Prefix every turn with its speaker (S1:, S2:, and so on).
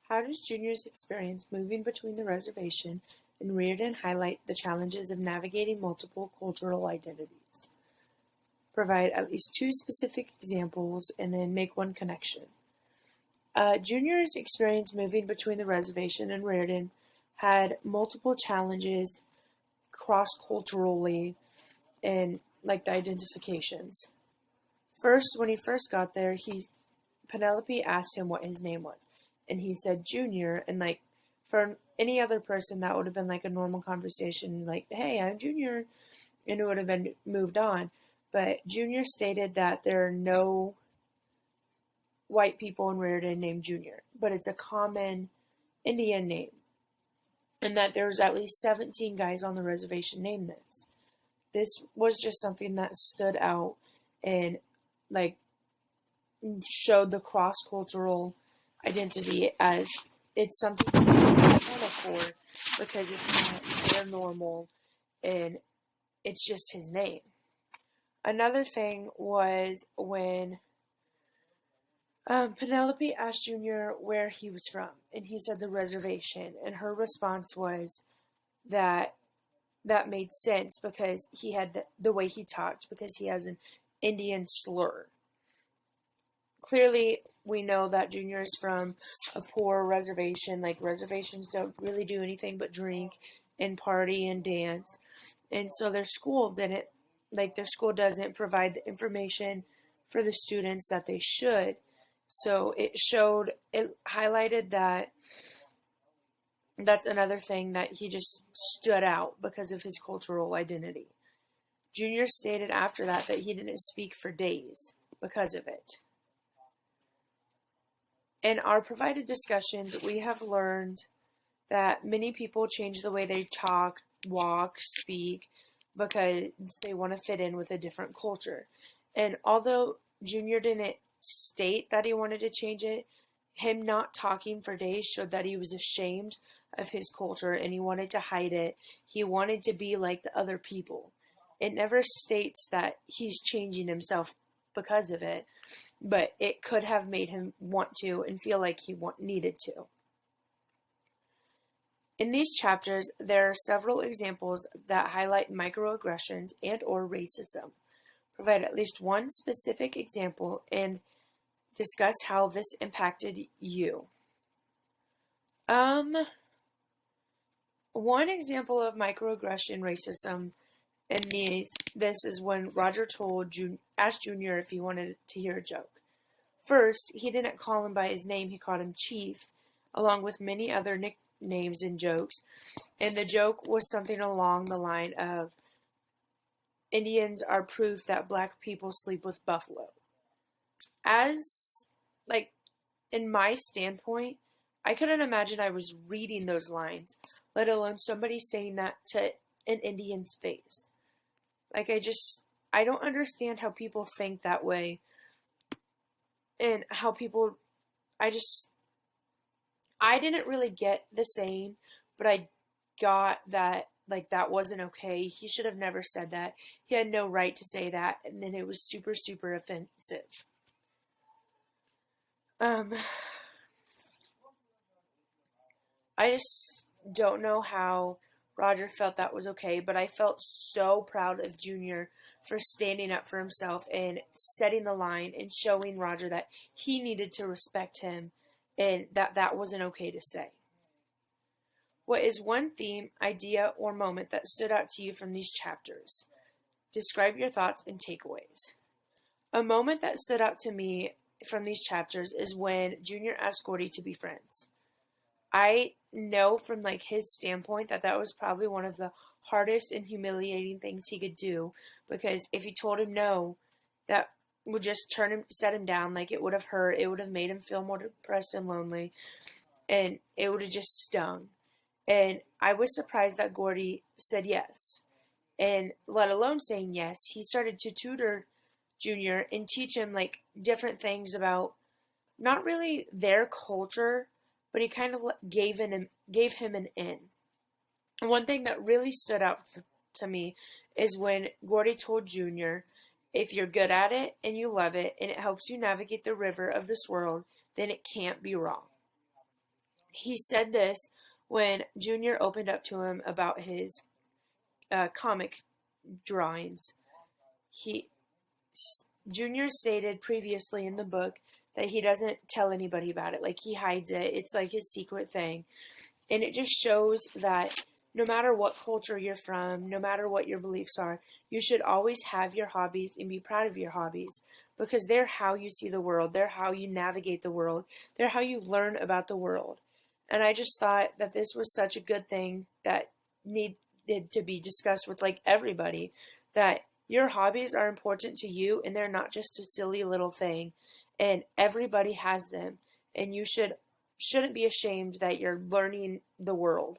S1: How does Junior's experience moving between the reservation and Reardon highlight the challenges of navigating multiple cultural identities? Provide at least two specific examples and then make one connection. Junior's experience moving between the reservation and Reardon had multiple challenges cross-culturally and like the identifications. First, when he first got there, Penelope asked him what his name was, and he said Junior, and like for any other person that would have been like a normal conversation, like, hey, I'm Junior, and it would have been moved on. But Junior stated that there are no white people in Reardon named Junior, but it's a common Indian name, and that there's at least 17 guys on the reservation named this. This was just something that stood out and like showed the cross-cultural identity as it's something to be thankful for because it's not their normal and it's just his name. Another thing was when Penelope asked Junior where he was from, and he said the reservation, and her response was that made sense because he had the way he talked, because he has an Indian slur. Clearly, we know that Junior is from a poor reservation. Like, reservations don't really do anything but drink and party and dance. And so their school doesn't provide the information for the students that they should. So it highlighted that's another thing that he just stood out because of his cultural identity. Junior stated after that he didn't speak for days because of it. In our provided discussions, we have learned that many people change the way they talk, walk, speak, because they want to fit in with a different culture. And although Junior didn't state that he wanted to change it, him not talking for days showed that he was ashamed of his culture and he wanted to hide it. He wanted to be like the other people. It never states that he's changing himself because of it, but it could have made him want to and feel like he needed to. In these chapters, there are several examples that highlight microaggressions and or racism. Provide at least one specific example and discuss how this impacted you. One example of microaggression racism in this is when Roger asked Junior if he wanted to hear a joke. First, he didn't call him by his name, he called him Chief, along with many other nicknames and jokes. And the joke was something along the line of, Indians are proof that black people sleep with buffalo. As, in my standpoint, I couldn't imagine I was reading those lines, let alone somebody saying that to an Indian's face. I don't understand how people think that way, and how people, I didn't really get the saying, but I got that, that wasn't okay. He should have never said that. He had no right to say that, and then it was super, super offensive. I just don't know how Roger felt that was okay, but I felt so proud of Junior for standing up for himself and setting the line and showing Roger that he needed to respect him and that wasn't okay to say. What is one theme, idea, or moment that stood out to you from these chapters? Describe your thoughts and takeaways. A moment that stood out to me from these chapters is when Junior asked Gordy to be friends. I know from his standpoint that was probably one of the hardest and humiliating things he could do, because if he told him no, that would just set him down. It would have hurt. It would have made him feel more depressed and lonely, and it would have just stung. And I was surprised that Gordy said yes. And let alone saying yes, he started to tutor Junior and teach him different things about not really their culture, but he kind of gave him an in. And one thing that really stood out to me is when Gordy told Junior, if you're good at it and you love it and it helps you navigate the river of this world, then it can't be wrong. He said this when Junior opened up to him about his comic drawings. He Junior stated previously in the book that he doesn't tell anybody about it. Like, he hides it. It's like his secret thing. And it just shows that no matter what culture you're from, no matter what your beliefs are, you should always have your hobbies and be proud of your hobbies, because they're how you see the world. They're how you navigate the world. They're how you learn about the world. And I just thought that this was such a good thing that needed to be discussed with like everybody, that your hobbies are important to you and they're not just a silly little thing, and everybody has them, and you shouldn't be ashamed that you're learning the world.